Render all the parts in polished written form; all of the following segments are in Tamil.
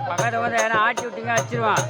பக்கத்தை வந்து ஏன்னா ஆட்டி விட்டீங்க வச்சிருவான்.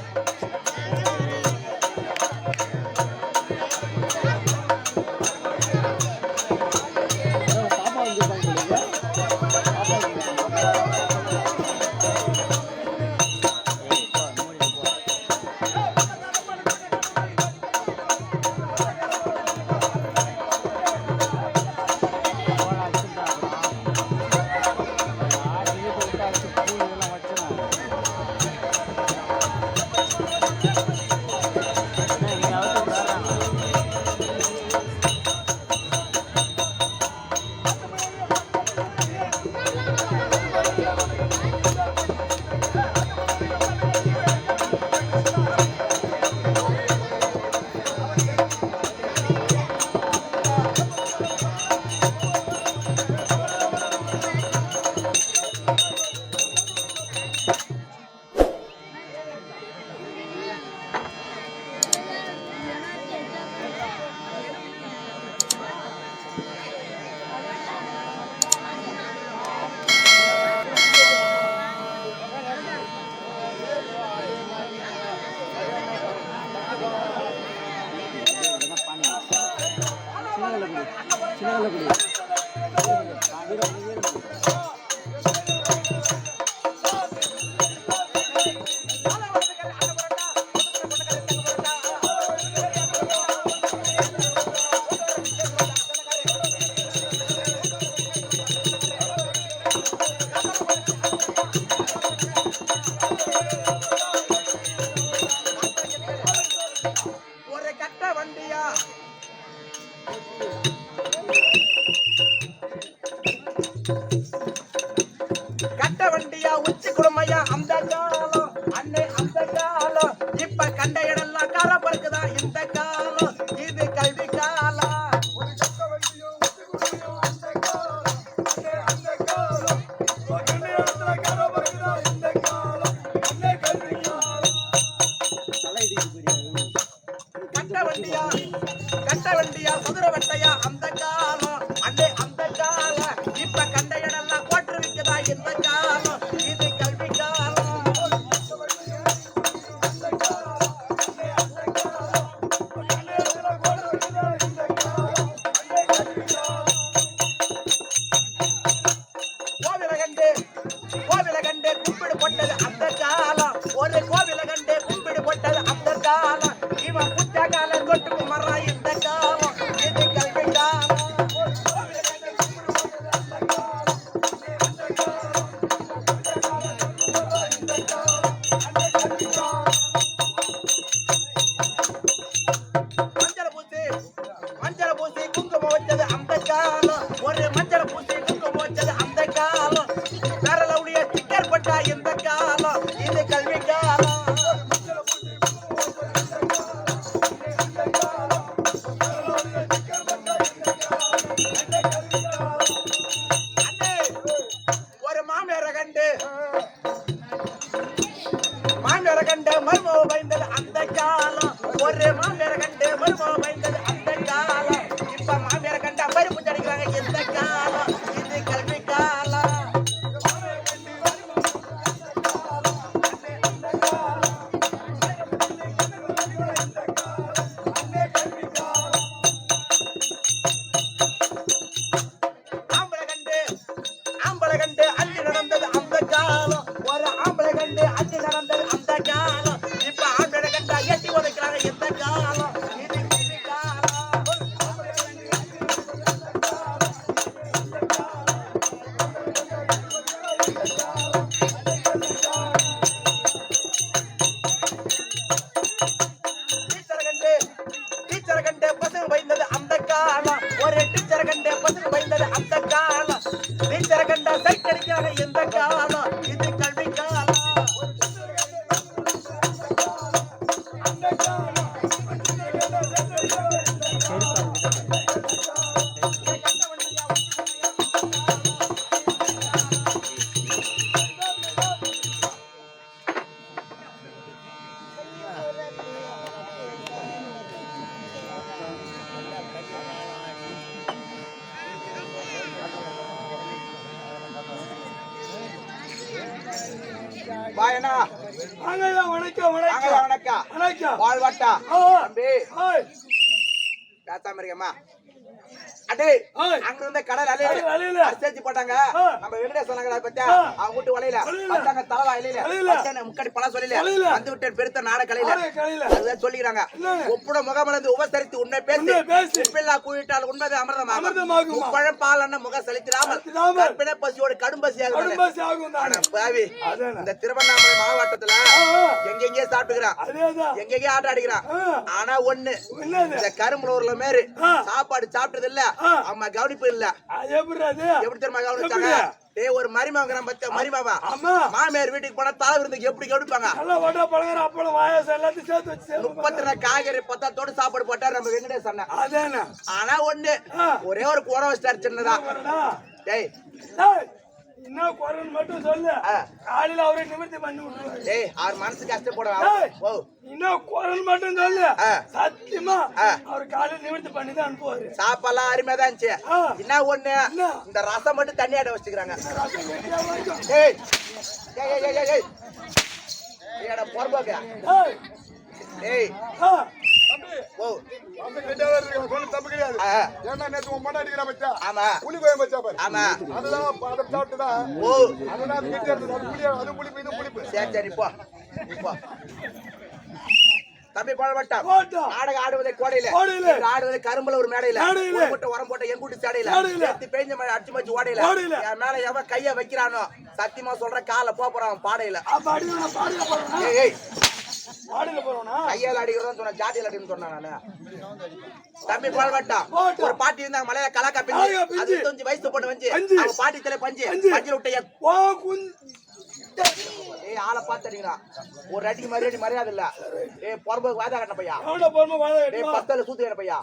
ஒரு டீச்சர் கண்டே பசங்க பயந்தது அந்த காலம் டீச்சர் கண்டா சைட் வாயனா வாங்கய்யா வணக்கம் வணக்கம் வணக்கம் வணக்கம் வாழ்வாட்டா தம்பி பேசாம இருக்கேம்மா அடே அங்க இருந்த கடல் அலையில அரிசி போட்டாங்க நம்ம வெங்கடேஷ் சொன்னாங்க பத்தியா அவங்க வீட்டு வலையில பத்தாங்க தலவா இல்லையில முக்கடி பழம் சொல்லல வந்து விட்டு பெருத்த நாட கலையில அதுதான் சொல்லிக்கிறாங்க ஒப்புட முகமலர்ந்து உபசரித்து உண்மை பேசி உப்பில்லா கூட்டால் உண்மது அமிர்தமாகும் முப்பழம் பால் அண்ணன் முக செலுத்திடாமல் கற்பிணை பசியோடு கடும் பசியாகும் பாவி இந்த திருவண்ணாமலை மாவட்டத்துல எங்கெங்கே சாப்பிட்டுக்கிறான் எங்கெங்கே ஆட்டம் அடிக்கிறான் ஆனா ஒண்ணு இந்த கரும்புலூர்ல மாரி சாப்பாடு சாப்பிட்டது இல்ல அம்மா கவனிப்பு இல்ல எப்படி தெரியுமா கவனிச்சாங்க ஒரு மரிமாங்கிறான் பச்சை மரிமாவா மாமியார் வீட்டுக்கு போனா தலை விருந்துக்கு எப்படி கவனிப்பாங்க 32 காய்கறி பத்தாத்தோடு சாப்பாடு போட்டாரு நம்ம வெங்கடேஷ் அண்ணன் ஆனா ஒண்ணு ஒரே ஒரு குறை வச்சிட்டாரு சின்னதா டேய் என்ன குறைன்னு மட்டும் சொல்லு காலையில அவரே நிமிர்த்தி பண்ணி விட்டுருவாரு டேய் அவர் மனசு கஷ்டப்படும் இன்னும் குறைன்னு மட்டும் சொல்லு சத்தியமா அவர் காலையில நிமிர்த்தி பண்ணி தான் அனுப்புவாரு சாப்பாடுலாம் அருமையா தான் இருந்துச்சு என்ன ஒண்ணு இந்த ரசம் மட்டும் தண்ணியாட வச்சுக்கிறாங்க ஏய் ஏய் ஏய் ஏய் ஏய் ஏடா பொறுப்பாக்க ஏய் ஓ அந்த கிட்டவே இருக்கு சொன்ன தப்பு கிடையாது ஏன்னா நேத்து உன் மண்ண அடிக்கிற பச்சா ஆமா புளி கோயம் பச்சா பாரு ஆமா அதெல்லாம் அத சாப்பிட்டுடா ஓ அதெல்லாம் அது கிட்ட இருக்கு அது புளி அது புளிப்பு இது புளிப்பு சரி சரி போ தம்பி பாடப்பட்டா நாடகம் ஆடுவதை கோடையில ஆடுவதை கரும்புல ஒரு மேடையில போட்ட உரம் போட்ட எங்கூட்டு சாடையில பெஞ்ச மழை அடிச்சு மச்சு ஓடையில என் மேல எவன் கைய வைக்கிறானோ சத்தியமா சொல்ற கால போறான் பாடையில ஏய் கையால அடிக்கிறதா சொன்ன ஜாட்டியில அடின்னு சொன்னான் நானு தம்பி பால்வட்டா ஒரு பாட்டி இருந்தாங்க மலையில கலாக்கா பிஞ்சு அது கொஞ்சம் வயசு போட்டு வந்து அவங்க பாட்டி தலை பஞ்சு பஞ்சில விட்ட ஏய் ஆளை பாத்தீங்களா ஒரு அடிக்கு மரியாதை மரியாதை இல்ல ஏய் பொறுப்பு வாதா கட்ட பையா ஏய் பத்தல சூத்து கட்ட பையா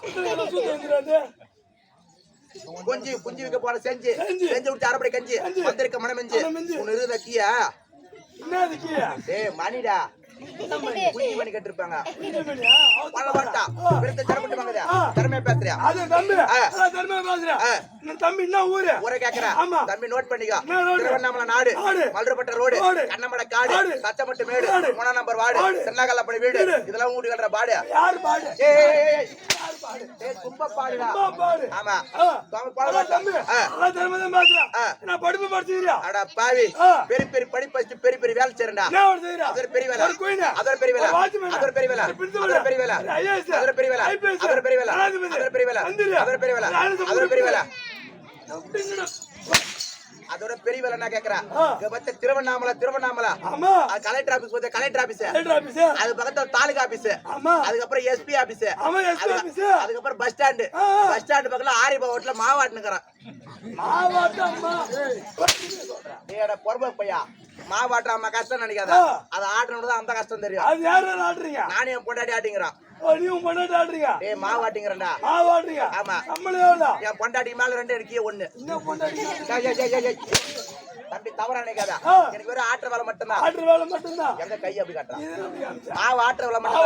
கொஞ்சி குஞ்சு வைக்க போற செஞ்சு விட்டு அரைப்படை கஞ்சி வந்திருக்க மனமெஞ்சு உன் இருதக்கியா ஏய் மணிடா குஞ்சி பண்ணி கட்டிருப்பாங்க திறமையா பேசுறியா தம்பி என்ன ஊரு ஊரை கேக்குறா தம்பி நோட் பண்ணிக்கோ திருவண்ணாமலை நாடு மல்றப்பட்ட ரோடு கண்ணமட காடு சச்சமட்டு மேடு 3 நம்பர் வார்டு திருநாகல்லப்படி வீடு இதெல்லாம் ஊடி கல்ற பாடு கும்ப பாடுடா ஆமா படிப்பு படிச்சுக்கிறியா அட பாவி பெரிய பெரிய படிப்பு பெரிய பெரிய வேலை செய்யறா அதர் பெரிய வேலை அதர் பெரிய வேலை அதர் பெரிய வேலை அதர் பெரிய வேலை அதர் பெரிய வேலை அதர் பெரிய வேலை அதர் பெரிய வேலை அதர் பெரிய வேலை அதர் பெரிய வேலை அதோட பெரிய வேலை நான் கேக்குறேன் பத்த திருவண்ணாமலை கலெக்டர் ஆபீஸ் போய் கலெக்டர் ஆபீஸ் அது பக்கத்துல தாலுகா ஆபீஸ் அதுக்கப்புறம் எஸ்பி ஆபீஸ் அதுக்கப்புறம் பஸ் ஸ்டாண்டு பக்கத்துல ஆரிபா ஹோட்டல்ல மாவாட்டுனுக்குறேன் பொறுப்பா பையா மாவாட்ட அம்மா கஷ்டம் நினைக்காத அது ஆட்டணும் அந்த கஷ்டம் தெரியும் அது யாரும் ஆடுறீங்க நானே பொண்டாட்டி ஆட்டிங்கிறான் நீயும் பொண்டாட்டி ஆடுறீங்க ஏய் மாவாட்டிங்கறடா மாவாடுறீங்க ஆமா நம்மளே எவ்வளவு என் பொண்டாட்டி மேல 2 எடுக்கிய 1 இன்னும் பொண்டாட்டி தம்பி தவறா நினைக்காத எனக்கு வெறும் ஆற்ற வேலை மட்டும்தான் எங்க கை அப்படி காட்டுறான் மாவு ஆற்ற வேலை மட்டும்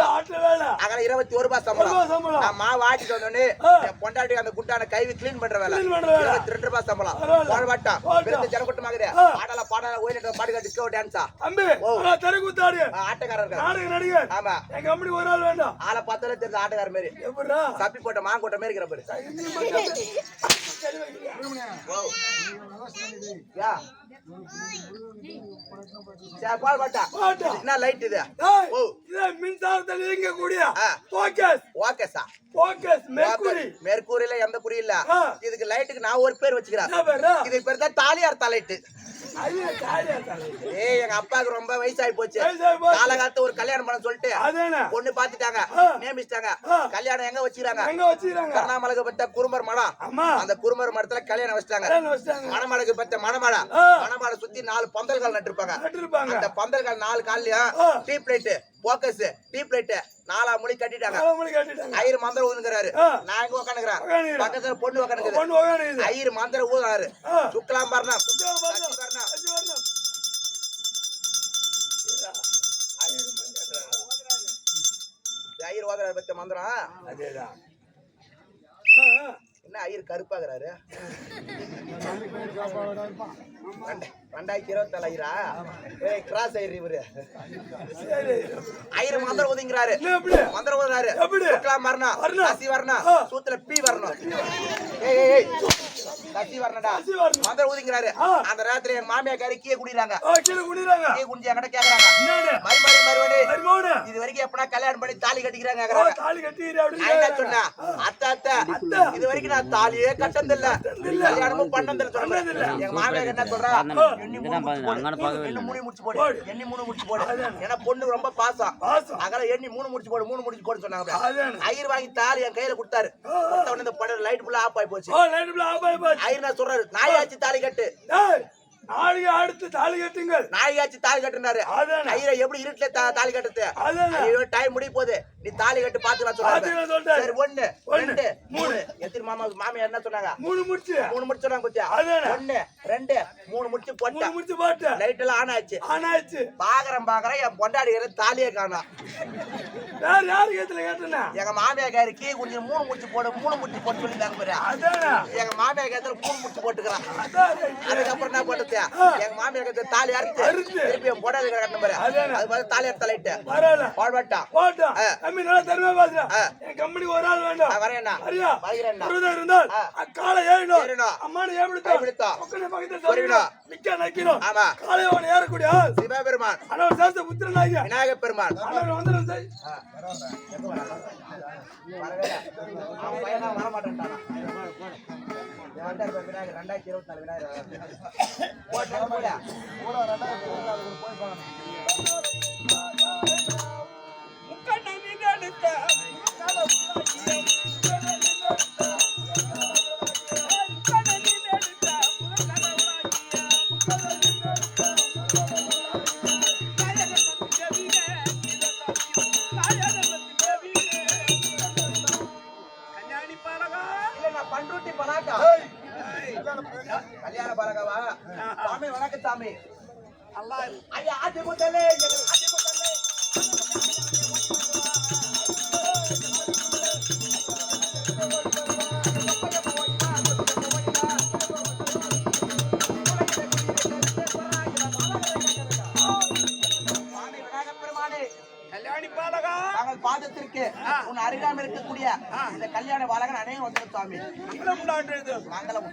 அகல 21 ரூபாய் சம்பளம் நான் மாவு ஆட்டிட்டு வந்தோடனே என் பொண்டாட்டி அந்த குட்டான கைவி கிளீன் பண்ற வேலை 22 ரூபாய் சம்பளம் வாழ்வாட்டா பெருத்த ஜனக்கூட்டமாகுது பாடல ஓயில பாடுக டிஸ்கோ டான்ஸா தம்பி தெருக்கூத்தாடு ஆட்டக்காரர் நடிகர் ஆமா என் கம்பெனி ஒரு ஆள் வேண்டாம் ஆளை பார்த்தாலே தெரிஞ்ச ஆட்டக்காரர் மாதிரி எப்படிடா சப்பி போட்ட மாங்கோட்ட மாதிரி இருக்கிற பாரு என்ன லைட் இது மின்சாரத்தில் இயங்கக்கூடிய மெர்க்கூரியில எந்த குறி இல்ல இதுக்கு லைட்டுக்கு நான் ஒரு பேர் வச்சுக்கிறேன் இதுக்கு பேர் தான் தாலியார் தலைட்டு ஏய் எங்க அப்பாவுக்கு ரொம்ப வயசாகி போச்சு காலகாலத்து ஒரு கல்யாணம் பண்ண சொல்லிட்டு பொண்ணு பாத்துட்டாங்க நியமிச்சிட்டாங்க கல்யாணம் எங்க வச்சுக்கிறாங்க கர்ணாமலைக்கு பத்த குறும்பர் மடம் அந்த குறும்பர் மடத்துல கல்யாணம் வச்சிட்டாங்க மணமலைக்கு பத்த மணமாடை சுத்தி 4 பந்தல்கள் நட்டிருப்பாங்க அந்த பந்தல்கள் 4 கால்லயும் deep light focus deep light 4 முடி கட்டிட்டாங்க ஐயர் மந்திரம் ஊதுங்கிறாரு நான் எங்க உட்காந்துக்கிறேன் பக்கத்துல பொண்ணு உட்காந்துக்குது ஐயர் மந்திரம் ஊதுறாரு சுக்கலாம் பாருனா ஐயர் ஓதுறாரு பத்த மந்திரம் என்ன ஐயர் கருப்பாகிறாரு 2024 ஐயரா கிராஸ் ஐயர் இவரு ஐயர் மந்திரம் ஒதுங்கிறாரு மந்திரம் ஓதுறாரு வரணும் ராசி வரணும் சூத்துல பி வரணும் கட்டி வரணும்டா மந்திரம் ஊதிங்கிறாரு அந்த நேரத்துல என் மாமியா காரி கீழே குடிறாங்க கீழே குடிஞ்சு என்கிட்ட கேக்குறாங்க மறுபடி இது வரைக்கும் எப்படா கல்யாணம் பண்ணி தாலி கட்டிக்கிறாங்க என்ன சொன்னா அத்தை இது வரைக்கும் நான் தாலியே கட்டதில்ல கல்யாணமும் பண்ணதில்ல சொன்னேன் எங்க மாமியா என்ன சொல்றா எண்ணி முடிச்சு போடு எண்ணி 3 முடிச்சு போடு ஏன்னா பொண்ணு ரொம்ப பாசம் அதனால எண்ணி 3 முடிச்சு போடு சொன்னாங்க ஐயர் வாங்கி தாலி என் கையில கொடுத்தாரு கொடுத்த உடனே படம் லைட் ஃபுல்லா ஆஃப் ஆகி போச்சு ஐயர் நான் சொல்றாரு நாயாச்சி தாலி கட்டு நாளைக்கு அடுத்து தாலி கட்டுங்க நாயாச்சி தாலி கட்டுனாரு ஐயரை எப்படி இருட்டுல தாலி கட்டுது ஐயோ டைம் முடிய போகுது நீ தாலி கட்டு பாத்துக்கலாம் சொல்றாரு சரி 1 2 3 எத்தனை மாமியார் என்ன சொன்னாங்க 3 முடிச்சு சொன்னாங்க பத்தியா 1 2 3 முடிச்சு போட்டு லைட் எல்லாம் ஆன் ஆச்சு பாக்குறேன் என் பொண்டாடி தாலியே காணோம் யாரு கேட்டனா எங்க மாமியார் காரி கீ குடிச்சு 3 முடிச்சு போட்டு சொல்லிருந்தாங்க பாரு எங்க மாமியார் கேத்துல 3 முடிச்சு போட்டுக்கிறான் அதுக்கப்புறம் என்ன போட்டு எங்க மாமியார் கேட்ட தாலி அறுத்து திருப்பி என் பொண்டாடி கட்டணும் பாரு அது மாதிரி தாலி அறுத்த லைட்டு போடட்டா கம்மி நல்லா தருவே பாத்துறேன் என் கம்பெனி ஒரு ஆள் வேண்டாம் வரேன்னா இருந்தால் காலை ஏறணும் அம்மானு ஏபிடுத்தா பக்கத்துல சொல்லணும் நிக்க நக்கணும் ஆமா காலை அவன் ஏறக்கூடிய ஆள் சிவபெருமான் அனவர் சாஸ்திர புத்திரனாகிய விநாயகப் பெருமான் அனவர் வந்துரும் செய் அவன் பையனா வர மாட்டேன்டானா விநாயகர் 2024 விநாயகர் போட போய் பாக்கணும் கல்யாண பலகவா சாமி வணக்கம் சாமி ஐயா ஆதி முதலே பாதத்திற்கு உன் அருகாமல் இருக்கக்கூடிய இந்த கல்யாண பாலகன் அனைவரும் வந்து சுவாமி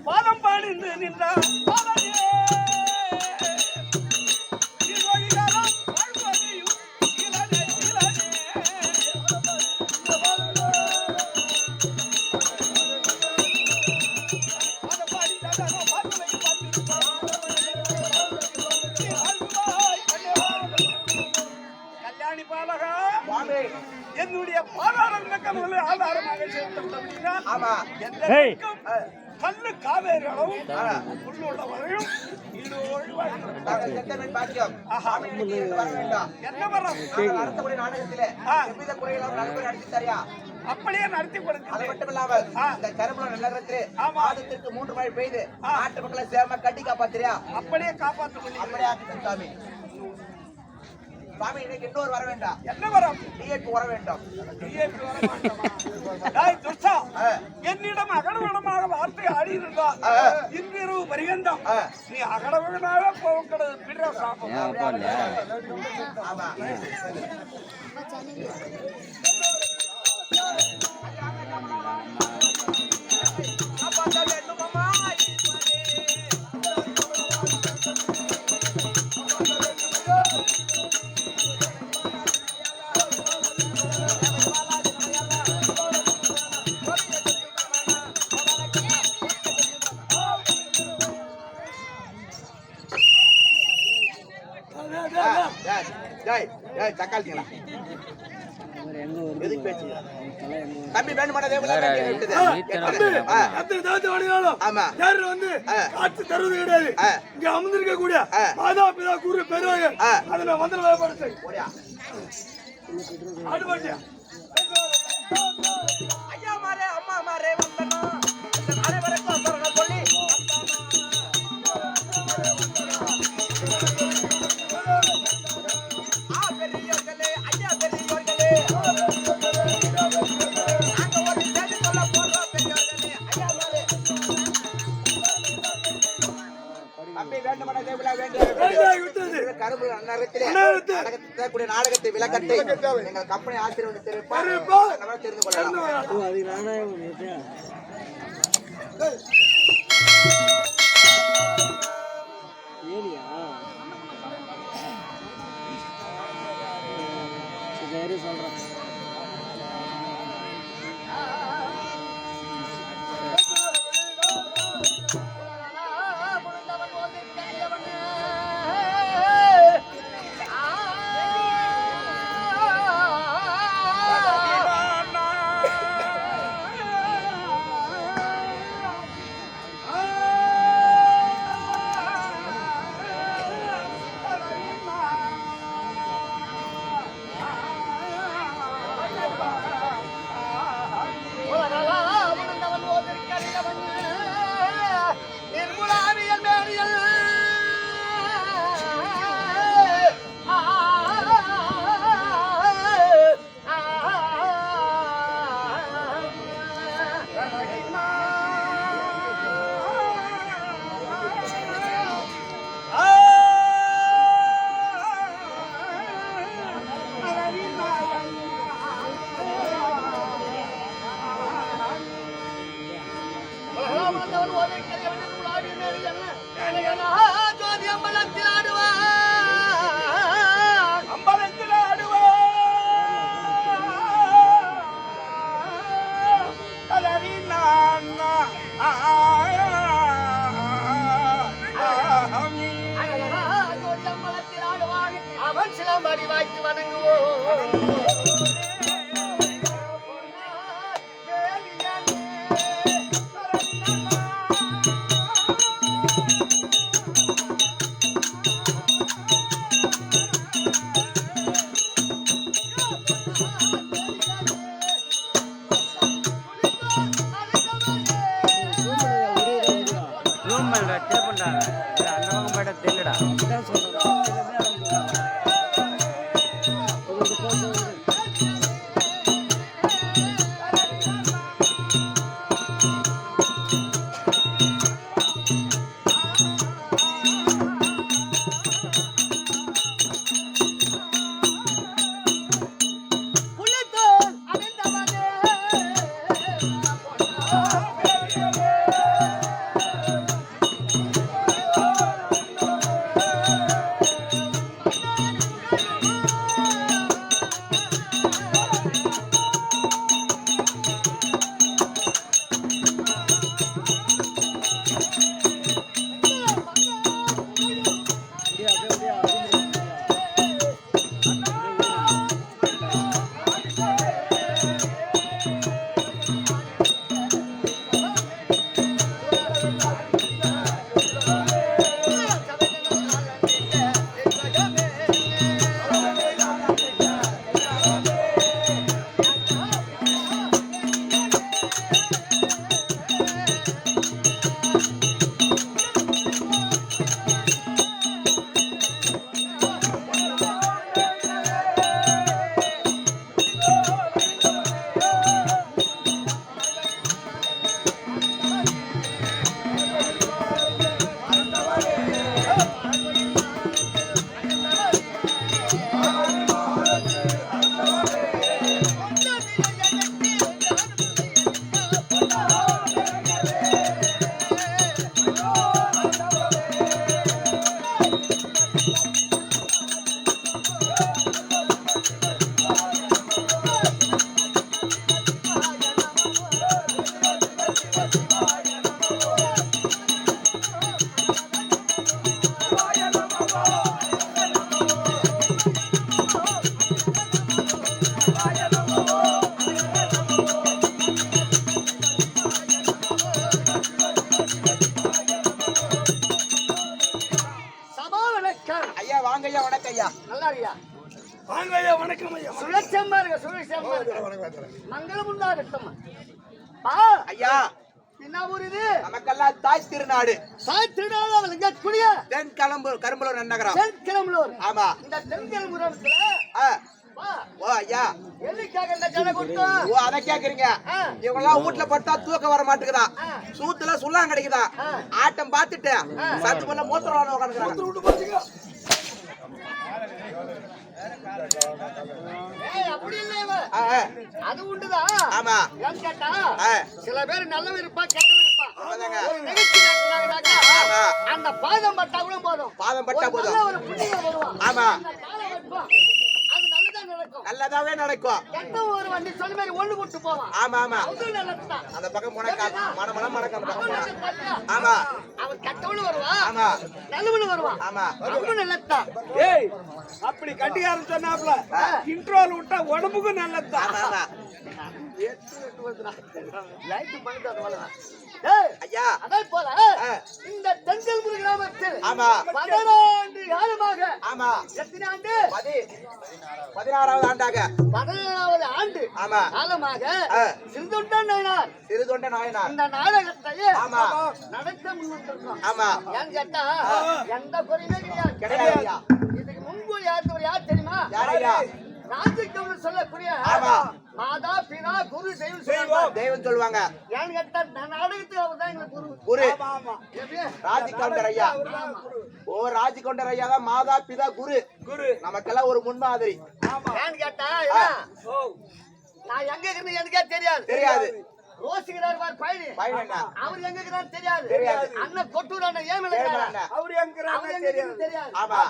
பாதம் பாடி நின்றார் என்னுடைய பாதாள ஆதாரமாக கல்லு காவேரி அளவும் உள்ள வரையும் அப்படியே நடத்தி கொடுத்து அது மட்டும் இல்லாமல் இந்த கரும்புல நகரத்திலே மாதத்திற்கு 3 மழை பெய்து நாட்டு மக்களை சேம கட்டி காப்பாத்துறியா அப்படியே காப்பாற்ற அப்படியே ஆக்கிட்டு சாமி சாமி இன்னைக்கு இன்னொரு வர வேண்டாம் என்ன வரம் டிஏபி வர வேண்டும் டிஏபி வர வேண்டாமா துஷ்டா என்னிடம் அகடவிடமாக வார்த்தை ஆடி இருந்தால் இன்றிரவு பரிகந்தம் நீ அகடவிடனாக போகிறது பிற சாப்பம் ஆமா தக்காளிங்களா தம்பி வேணும் ஆமா யாரு வந்து காட்சி தருவது கிடையாது இங்க அமர்ந்திருக்க கூடிய மாதா பிதா குரு பெருவாங்க அதை நான் வந்து பயப்படுத்தேன் ஆடுபாட்டியா ஐயா மாரே அம்மா மாரே வந்தனா அனைவருக்கும் சொல்லி ஐயா மாரே அதே விழா வேண்டிய கரும்பு நகரத்திலே நடக்கக்கூடிய நாடகத்தை விளக்கத்தை எங்கள் கம்பெனி ஆசிரியர் தெரிவிப்பார் தெரிந்து கொள்ளலாம். அவன் சிலம்படி வாய்த்து வணங்குவோம். வணக்கம் ஐயா. சுழற்சமா இருக்க சுழற்சமா இருக்க மங்களம் உண்டாகட்டும். ஐயா என்ன ஊர் இது? நமக்கெல்லாம் தாய் திருநாடு. தாய் திருநாடு அவளுங்க குடிய தென் கரும்பலூர் நன்னகரம். தென் கிளம்பலூர். ஆமா. இந்த தென் கிளம்பலூர்ல ஓ ஐயா, எதுக்காக இந்த ஜன கூட்டம்? ஓ அத கேக்குறீங்க. இவங்க எல்லாம் வீட்டுல பட்டா தூக்கம் வர மாட்டேங்குதா, சூத்துல சுள்ளாம் கிடைக்குதா, ஆட்டம் பார்த்துட்டு சத்து பண்ண மூத்திரம் உட்காந்துக்கிறாங்க. அப்படி இல்லை இவன். அது உண்டுதான். ஆமா, ஏன்னு கேட்டா சில பேர் நல்லவன் இருப்பா, கெட்டவன் இருப்பா. ஆமாங்க. ஒரு நிகழ்ச்சி நடத்துனாங்கன்னாக்கா, அந்த பாதம் பட்டா கூட போதும். பாதம் பட்டா ஒரு போதும். நல்ல ஒரு புண்ணியம் வருவான். ஆமா, அந்த காலம் வைப்போம். அது நல்லதா நடக்கும். நல்லதாவே நடக்கும். கெட்டவன் ஒரு வண்டி சொன்ன மாதிரி ஒண்ணு கூட்டு போவான். ஆமா ஆமா, அது நல்லதுதான். அந்த பக்கம் போனா மனம் மணக்க அந்த பக்கம் போனா. அவன் நல்லதா? ஆமா அவன் கெட்டவனும் வருவான், ஆமா நல்லவனும் வருவான். ஆமா, அவனும் நல்லதுதான். ஏய், அப்படி கட்டியாரம் சொன்னாப்ல இன்ட்ரோல் விட்டா உடம்புக்கும் நல்லதுதான். ஆமா ஆமா. லைட் பண்ணிட்டு அது வளரும். ஏய், ஐயா, அதே போல இந்த தென்கல்புரி கிராமத்தில் ஆமா 12 காலமாக, ஆமா, எத்தனை ஆண்டு? 16வது ஆண்டாக, 16வது ஆண்டு ஆமா, காலமாக சிறுதொண்டன் நாயனார் சிறுதொண்ட நாயனார் இந்த நாடகத்தை ஆமா நடத்த முன்வந்திருக்கோம். ஆமா, ஏன்னு கேட்டா எந்த குறையுமே கிடையாது. கிடையாது ஐயா. இதுக்கு முன்பு யார் தெரியுமா? யார் ஐயா? ராஜ்யக்கவுன்னு சொல்லக்கூடிய ஆமா. மாதா பிதா குரு தெய்வம் சொல்லுவாங்க. தெய்வம் சொல்லுவாங்க. ஏன்னு கேட்டா நாடகத்துக்கு அவர் தான் எங்களுக்கு குரு. குரு எப்படி? ராஜகவுண்டர் ஐயா. ஓ, ராஜகவுண்டர் ஐயா தான் மாதா பிதா குரு. குரு நமக்கெல்லாம் ஒரு முன்மாதிரி. ஏன்னு கேட்டா நான் எங்க இருக்கிறது எனக்கே தெரியாது. தெரியாது. ரோசிக்கிறார் பார் பயணி, பையன் என்ன? அவர் எங்க இருக்கிறார் தெரியாது. தெரியாது. அண்ணன் கொட்டூர் அண்ணன் ஏன் ஏழு இருக்கிறார் அண்ணன். அவரு எங்க அவர் எங்க இருக்கிறது தெரியாது. ஆமா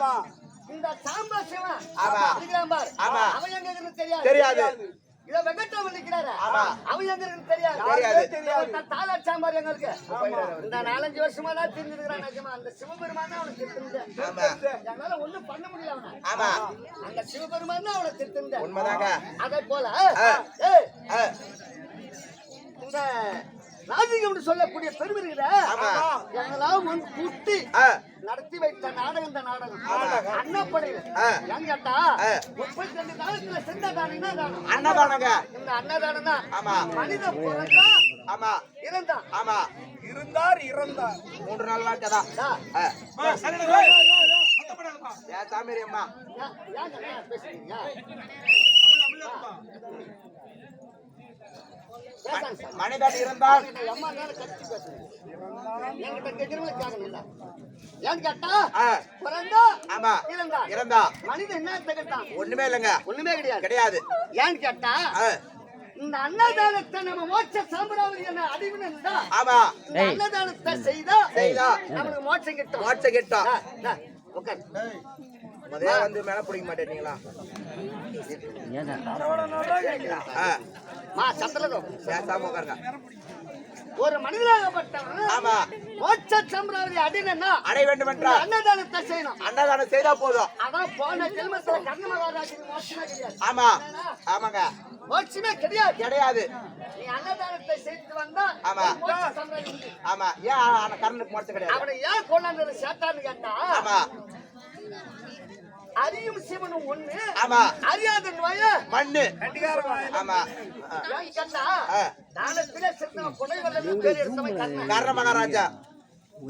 இந்த சாம்பா சிவன் ஆமா. இருக்கிறான் பார், ஆமா. அவன் எங்க இருக்கிறது தெரியாது. தெரியாது. இத வெங்கட்ராமன் நிக்கிறாரு, ஆமா. அவன் எங்க இருக்கிறது தெரியாது. தெரியாது. தாலா சாம்பார் எங்க இருக்கு. இந்த 4-5 வருஷமா தான் தெரிஞ்சிருக்கிறான். நிஜமா அந்த சிவபெருமான் அவனை திருத்துங்க. ஆமா என்னால ஒண்ணும் பண்ண முடியல அவனை. ஆமா, அந்த சிவபெருமான் தான் அவனை திருத்துங்க. உண்மைதாங்க. அதே போல ஆ, இந்த ராஜிகம் சொல்லக்கூடிய பெருமை இருக்கிற ஆமா. எங்களாம் வந்து கூட்டி ஆ, நடத்தி வைத்த நாடகம் இந்த நாடகம் அன்னப்படையில. ஏன்னு கேட்டா 32 காலத்துல சென்ற தானம் அன்னதானங்க. இந்த அன்னதானம் தான். ஆமா மனித பிறந்தா ஆமா இறந்தான். ஆமா, இருந்தார் இறந்தார் 3 நாள் ஆட்டதா. ஏன் சாமி அம்மா? பேசுறீங்க மனிதன் இருந்தால் அம்மா கட்சி பேசுறீங்க என்கிட்ட கேட்கிறவங்களுக்கு கேட்கணும். ஏன்னு கேட்டா பிறந்தா ஆமா இறந்தா இறந்தா மனிதன் என்ன கேட்டான்? ஒண்ணுமே இல்லைங்க. ஒண்ணுமே கிடையாது. கிடையாது. ஏன்னு கேட்டா இந்த அன்னதானத்தை நம்ம மோட்ச சாம்பிராவதி என்ன அடிவுன்னு இருந்தா, ஆமா, இந்த அன்னதானத்தை செய்தா நம்மளுக்கு மோட்சம் கிட்டும். மோட்சம் கிட்டும். உட்கார். முதல்ல வந்து மேல பிடிக்க மாட்டேங்களா? சந்திரதோ பேசாம உட்காருங்க. ஒரு மனிதனாகப்பட்டவன் ஆமா மோட்ச சாம்பிராவதி அடினா அடைய வேண்டும் என்றால் அன்னதானத்தை செய்யணும். அன்னதானம் செய்தா போதும். அதான் போன ஜென்மத்துல கர்ண மகாராஜுக்கு மோட்சமே கிடையாது. ஆமா ஆமாங்க, மோட்சமே கிடையாது. கிடையாது. நீ அன்னதானத்தை செய்து வந்தா ஆமா. மோட்ச சாம்பிராவதி உண்டு. ஆமா, ஏன் கர்ணனுக்கு மோட்சம் கிடையாது? அவனை ஏன் கொண்டாந்து சேர்த்தான்னு கேட்டா, ஆமா அறியும் சிவனும் ஒண்ணு, ஆமா, அறியாதன் வய மண்ணு. கண்டிகாரம் ஆமா, ஏன்னு கேட்டா தானத்திலே சித்தம் கொலை வல்லது பேர் எடுத்தவன் கர்ணன். கர்ண மகாராஜா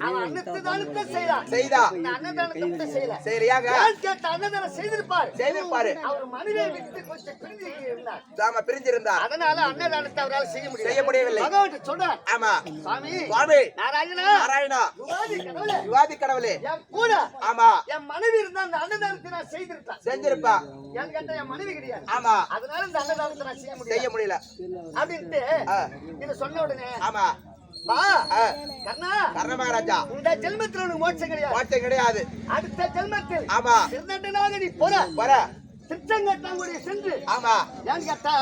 அவன் அன்னதானத்தை செய்தான். செய்தா இந்த அன்னதானத்தை மட்டும் செய்யல. சரியாங்க ஏன்னு கேட்டா அன்னதானம் செய்திருப்பாரு. செய்திருப்பாரு. அவர் மனிதனை விட்டு கொஞ்சம் பிரிஞ்சு இருந்தார். ஆமா, பிரிஞ்சிருந்தா அதனால அன்னதானத்தை அவரால் செய்ய செய்ய முடியவில்லை. பகவான் சொல்றார், ஆமா, சுவாமி சுவாமி நாராயணா நாராயணா யுகாதி கடவுளே, யுவாதி கடவுளே, என் கூட ஆமா என் மனைவி இருந்தா அந்த அன்னதானத்தை நான் செய்திருப்பேன். செஞ்சிருப்பா. ஏன்னு கேட்டா என் மனைவி கிடையாது. ஆமா, அதனால இந்த அன்னதானத்தை நான் செய்ய செய்ய முடியல முடியல அப்படின்ட்டு இத சொன்ன உடனே, ஆமா வா கர்ணா, கர்ண மகாராஜா இந்த ஜென்மத்தில் உனக்கு மோட்சம் கிடையாது. மோட்சம் கிடையாது. அடுத்த ஜென்மத்தில் ஆமா திருநண்டனாக நீ போற வர. திருச்செங்கோட்டங்குடியை சென்று, ஆமா ஏன்னு கேட்டா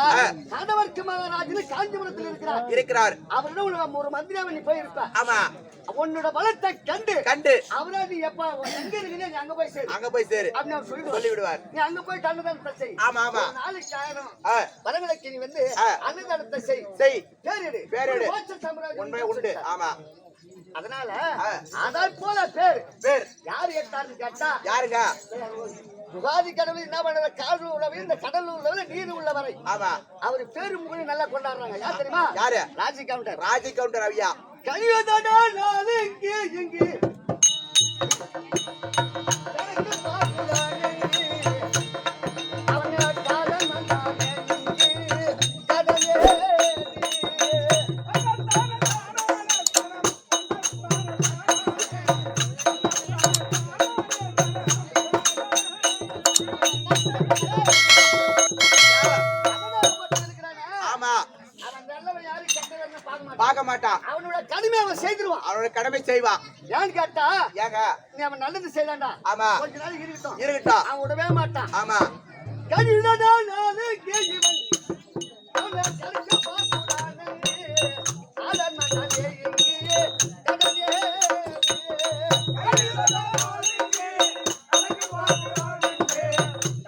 கணவர்க்கு மகாராஜன் காஞ்சிபுரத்தில் இருக்கிறார். அவரிடம் ஒரு மந்திரியாவை நீ போயிருப்ப. ஆமா, உன்னோட பலத்தை கண்டு கண்டு அவரா நீ எப்ப எங்க இருக்கீங்க நீ அங்க போய் சேரு அங்க போய் சேரு அப்படின்னு அவர் சொல்லி சொல்லி விடுவார். நீ அங்க போய் அன்னதானத்தை செய். ஆமா ஆமா, ஒரு நாளைக்கு 1000 ஆ, வரவிலக்கு நீ வந்து அன்னதானத்தை செய். செய். பேரிடு பேரிடு. மோட்ச சாம்ராஜ்யம் உண்மை உண்டு. ஆமா, அதனால அதான் போல பேர் பேர் யாரு கேட்டாருன்னு கேட்டா, யாருங்க? யுகாதி கடவுள் என்ன பண்ண காடு உள்ளவரை இந்த கடல் உள்ளவரை நீர் உள்ளவரை ஆமா, அவரு பேரு முகழி நல்லா கொண்டாடுறாங்க. யார் தெரியுமா? யாரு? ராஜி கவுண்டர். ராஜி கவுண்டர் ஐயா. கழிவதடா நாளு இங்கே இங்கே எனக்கு பார்க்கிறானே அவனை கால கடமை செய்வான். ஏன்னு கேட்டா ஏங்க நீ அவன் நல்லது செய்யலாம்டா. ஆமா கொஞ்ச நாள் இருக்கட்டும் இருக்கட்டும். அவன் விடவே மாட்டான். ஆமா கடிதடா நானே கேஜிவன் அவனை கலக்க பாக்குறானே சாதாரண நானே இங்கே கடலே கடிதடா நானே கலக்க பாக்குறானே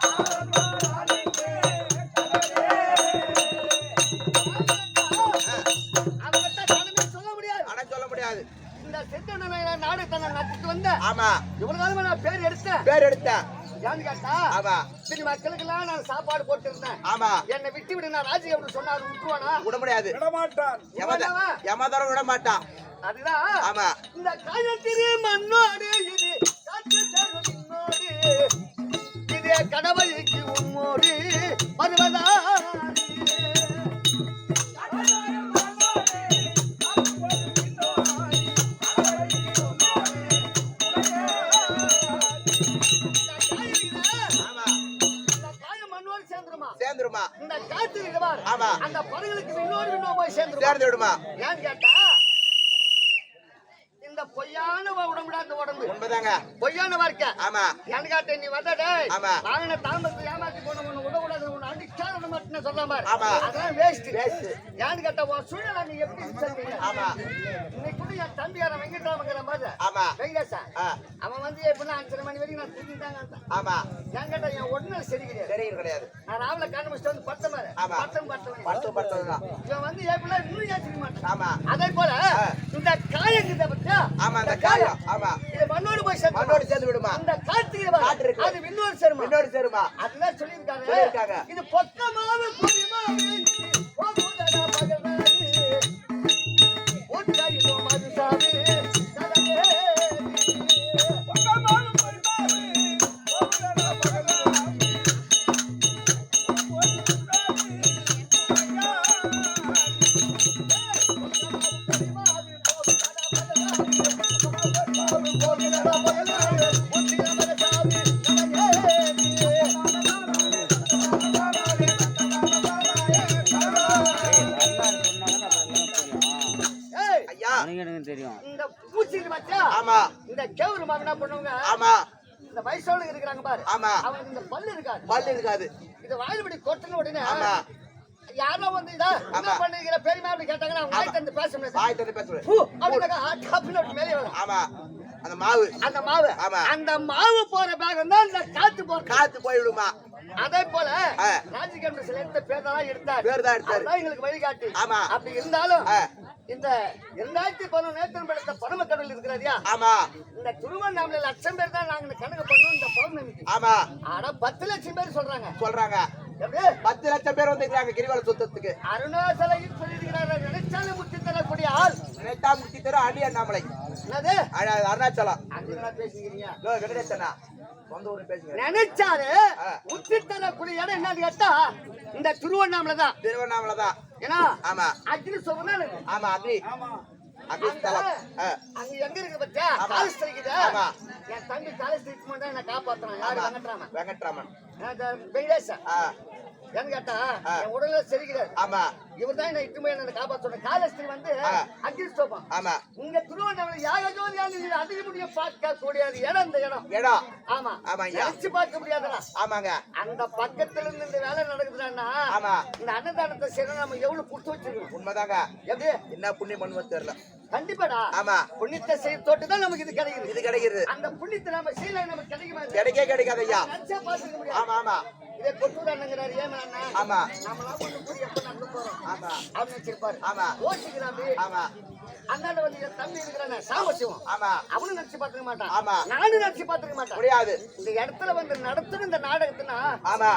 சாதாரண நானே கடலே அவன்கிட்ட கடமை சொல்ல முடியாது. ஆனா சொல்ல முடியாது. இந்த செத்தன நாடு தன்னை நட்டுட்டு வந்த ஆமா இவ்வளவு காலமா நான் பேர் எடுத்தேன். பேர் எடுத்தேன். ஏன்னு கேட்டா ஆமா சரி மக்களுக்கெல்லாம் நான் சாப்பாடு போட்டு இருந்தேன். ஆமா என்னை விட்டு விடு நான் ராஜி அப்படின்னு சொன்னாரு விட்டுருவானா? விட முடியாது. விடமாட்டான். யமதரம் விட மாட்டான். அதுதான் ஆமா இந்த காயத்திரி மண்ணோடு இது காற்று தரும் இன்னோடு இதே கடவுளுக்கு உம்மோடு வருவதா சேர்ந்துருமா. இந்த காத்து இருக்குதா? ஆமா அந்த பறவைகளுக்கு இன்னொரு போய் சேர்ந்து விடுமா. ஏன்னு கேட்டா இந்த பொய்யான உடம்புடா இந்த உடம்பு உண்மைதாங்க. பொய்யான வாழ்க்கை. ஆமா ஏன்னு கேட்ட நீ வந்தடே ஆமா வாங்கின தாமத்தை ஏமாத்தி போன உன்னை விடக்கூடாது உன்னை அடிக்காத மட்டும் சொல்லாம ஆமா அதான் வேஸ்ட் ஏன்னு கேட்ட உன் சூழ்நிலை நீ எப்படி சொல்றீங்க? ஆமா இன்னைக்கு கூட என் தம்பியார வெங்கட்ராமங்கிற மாதிரி ஆமா வெங்கடேசா அவன் வந்து எப்படின்னா 5:30 மணி வரைக்கும் நான் தூங்கிட்டாங்க. ஆமா ஏன் கேட்டா என் உடனே சரி கிடையாது. சரி கிடையாது. நான் ராவில கண்ணு முடிச்சுட்டு வந்து பட்ட மாதிரி ஆமா பட்டம் இவன் வந்து எப்படின்னா இன்னும் ஏற்றிக்க மாட்டான். ஆமா அதே போல இந்த காயங்கிட்ட பத்தியா? ஆமா அந்த காயம். ஆமா இது மண்ணோடு போய் சேர்ந்து மண்ணோடு சேர்ந்து விடுமா. அந்த காத்து இருக்கு அது விண்ணோடு சேருமா. விண்ணோடு சேருமா. அதுதான் சொல்லியிருக்காங்க. இது பொக்கமாவு புரிமாவு போகுதடா பகவானே ஓட்டாயி போமாது சாமி தலகே பொக்கமாவு புரிமாவு போகுதடா பகவானே தெரியும். இந்த பூச்சி வச்சா ஆமா இந்த கேவுரு என்ன பண்ணுவாங்க? ஆமா இந்த வயசானவங்க இருக்கிறாங்க பாரு. ஆமா அவங்களுக்கு இந்த பல்லு இருக்காது. பல்லு இருக்காது. இது வாயில்படி கொட்டின உடனே ஆமா யாரோ வந்து இதா என்ன பண்ணுகிற பெரியமா அப்படி கேட்டாங்கன்னா வாய் தந்து பேச முடியாது. வாய் தந்து பேச முடியாது. பூ அப்படினாக்கா காப்பினோட மேலே வரும். ஆமா அந்த மாவு ஆமா அந்த மாவு போற பாகம் தான் இந்த காத்து போயிடுமா. அதே போல ராஜகேந்திர சில பேர் தான் எடுத்தார். அதான் எங்களுக்கு வழிகாட்டி. ஆமா அப்படி இருந்தாலும் இந்த 2011 நேற்று படுத்த பரமக்கடல் இருக்கிறாரியா? ஆமா இந்த திருவண்ணாமலை 1,00,000 பேர் தான் நாங்க கணக்கு பண்ணோம் இந்த பௌர்ணமிக்கு. ஆமா ஆனா 10 லட்சம் பேர் சொல்றாங்க. 10 லட்சம் பேர் வந்துருக்காங்க கிரிவல சுத்தத்துக்கு. அருணாச்சலையில் சொல்லியிருக்கிறார் நினைச்சாலே முத்தி தரக்கூடிய ஆள். நினைத்தா முத்தி தர அடி அண்ணாமலை. என்னது அருணாச்சலம் அங்க பேசுகிறீங்க வெங்கடேசனா சொந்த ஊரு பேசுங்க. நினைச்சாலே முத்தி தரக்கூடிய இடம் என்னன்னு கேட்டா இந்த திருவண்ணாமலை தான். ஏன்னா ஆமா அக்னி சொன்னா ஆமா அக்னி ஸ்தலம். அங்க எங்க இருக்கு பத்தியா? காலேஜ் இருக்குது. என் தம்பி காலேஜ் ட்ரீட்மெண்ட் என்ன காப்பாத்துறான். யாரு? வெங்கட்ராமன் வெங்கடேஷா. ஏன்னு கேட்டா என் உடல்ல சரி கிடையாது. ஆமா இவர் தான் என்ன இட்டுமே என்ன காப்பாற்ற காலேஜ் வந்து அக்னி ஸ்தோபம். ஆமா இங்க திருவண்ணாமலை யாகஜோதியானு அதிக முடிய பார்க்க கூடியது இடம். இந்த இடம் ஆமா ஆமா நினைச்சு பார்க்க முடியாதுடா. ஆமாங்க அந்த பக்கத்துல இருந்து இந்த வேலை நடக்குதுன்னா ஆமா இந்த அன்னதானத்தை சரி நம்ம எவ்வளவு கொடுத்து வச்சிருக்கோம். உண்மைதாங்க. எப்படி என்ன புண்ணியம் பண்ணுவோம் தெரியல. கண்டிப்பாடா. ஆமா புண்ணியத்தை செய்ய தொட்டுதான் நமக்கு இது கிடைக்குது. அந்த புண்ணியத்தை நம்ம செய்யல நமக்கு கிடைக்காது ஐயா. நினைச்சா பார்த்துக்க முடியாது. ஆமா ஆமா இதே கொட்டுறானுங்கிறாரு ஏன் ஆமா நம்மளா கொண்டு போய் எப்ப நடந்து போறோம். ஆமா அப்படின்னு வச்சிருப்பாரு. ஆமா ஓசிக்கிறாரு. ஆமா அண்ணாண்ட வந்து என் தம்பி இருக்கிறானே சாமசிவம். ஆமா அவனும் நினைச்சு பார்த்துக்க மாட்டான். ஆமா நானும் நினைச்சு பார்த்துக்க மாட்டேன். முடியாது. இந்த இடத்துல வந்து நடத்துற இந்த நாடகத்தினா ஆமா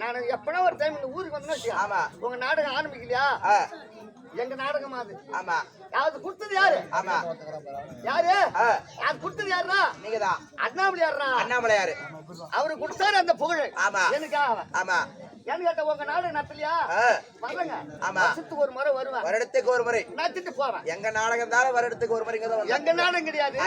நான் எப்பனா ஒரு டைம் இந்த ஊருக்கு வந்து ஆமா உங்க நாடகம் ஆரம்பிக்கலையா? எங்க நாடகம் அது. ஆமா யாரு கொடுத்தது? யாரு? ஆமா யாரு கொடுத்தது? யாருன்னா நீங்கதான். அண்ணாமலை யாரு? அவரு கொடுத்தாரு அந்த புகழ். ஆமா எனக்காக. ஆமா ஏன்னு கேட்ட உங்க நாடகம் நடத்தலையா? வரலங்க. ஆமா வருஷத்துக்கு ஒரு முறை வருவேன். வருடத்துக்கு ஒரு முறை நடத்திட்டு போவேன். எங்க நாடகம் தான் வருடத்துக்கு ஒரு முறை. எங்க நாடகம் கிடையாது.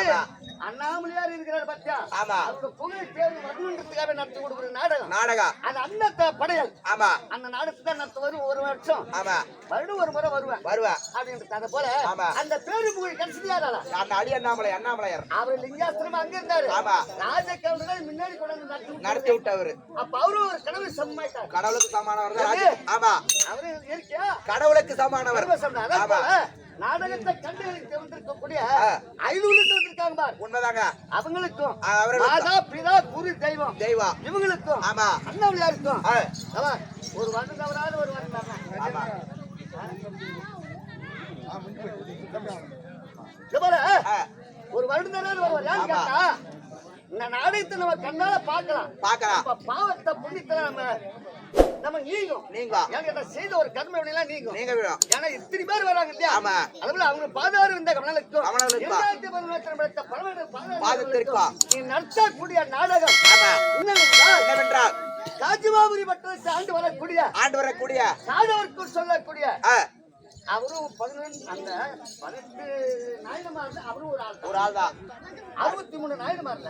அண்ணாமலையார் இருக்கிறார் பத்தியா ஆமா. அவரோட புகழ் தேவை வரணுன்றதுக்காக நடத்தி கொடுக்குற நாடகம் நாடகம். அது அண்ணத்த படையல். ஆமா. அந்த நாடகத்தை தான் நடத்துவது ஒரு வருஷம். ஆமா. வருடம் ஒரு முறை வருவேன் அப்படின்றது. அதை போல ஆமா. அந்த பேரு புகழ் கிடைச்சதால அந்த அடி அண்ணாமலையார் அவர் லிங்காஸ்திரமா அங்க இருந்தாரு. ஆமா. ராஜகவுண்டர் முன்னாடி கொண்டு வந்து நடத்தி விட்டவர். அப்ப அவரும் ஒரு கடவுள் சமமாயிட்டார். கடவுளுக்கு சமானவர் தான். ஆமா. அவரு இருக்கியா கடவுளுக்கு சமானவர். ஆமா. நாடகத்தை கண்டுகளுக்கு வந்திருக்கக்கூடிய 500 வந்திருக்காங்க பார். உண்மைதாங்க. அவங்களுக்கும் அவர்களுக்கும் மாதா பிதா குரு தெய்வம் இவங்களுக்கும் ஆமா அண்ணாமலையாருக்கும் ஒரு வருடம் தவறாத ஒரு வருடம். ஆமா. ஒரு வருடம் தவறாத வருவார். ஏன்னு கேட்டா இந்த நாடகத்தை நம்ம கண்ணால பார்க்கலாம். பாவத்தை புண்ணியத்தை நம்ம நீங்கும். செய்த ஒரு கர்ம வினையெல்லாம் நீங்கும். ஏன்னா இத்தனை பேர் வராங்க இல்லையா? அதுபோல அவங்க பாதாறு இருந்த கமலனுக்கும் நீ நடத்தக்கூடிய நாடகம் என்னவென்றால் காஞ்சிமாபுரி பட்டணத்தை ஆண்டு வரக்கூடிய காடவர்க்கு சொல்லக்கூடிய அவரும் 11 அந்த 18 நாயனமார்ல அவரும் ஒரு ஆள் தான். 63 நாயனமார்ல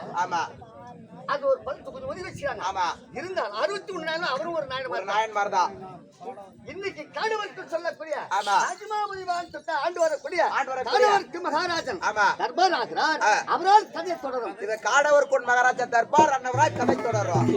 அது ஒரு 10 கொஞ்சம் ஒதுக்கி வச்சுக்காங்க. இருந்தாலும் 63 நாயனம் அவரும் ஒரு நாயன்மார் தான். இன்னைக்கு காடவர்க்கு சொல்லக்கூடிய ஆண்டு வரக்கூடிய காடவர்க்கு மகாராஜன் தர்பார் ஆகிறார். அவரால் கதை தொடரும். இது காடவர்க்கு மகாராஜா தர்பார் அன்னவரால் கதை தொடரும்.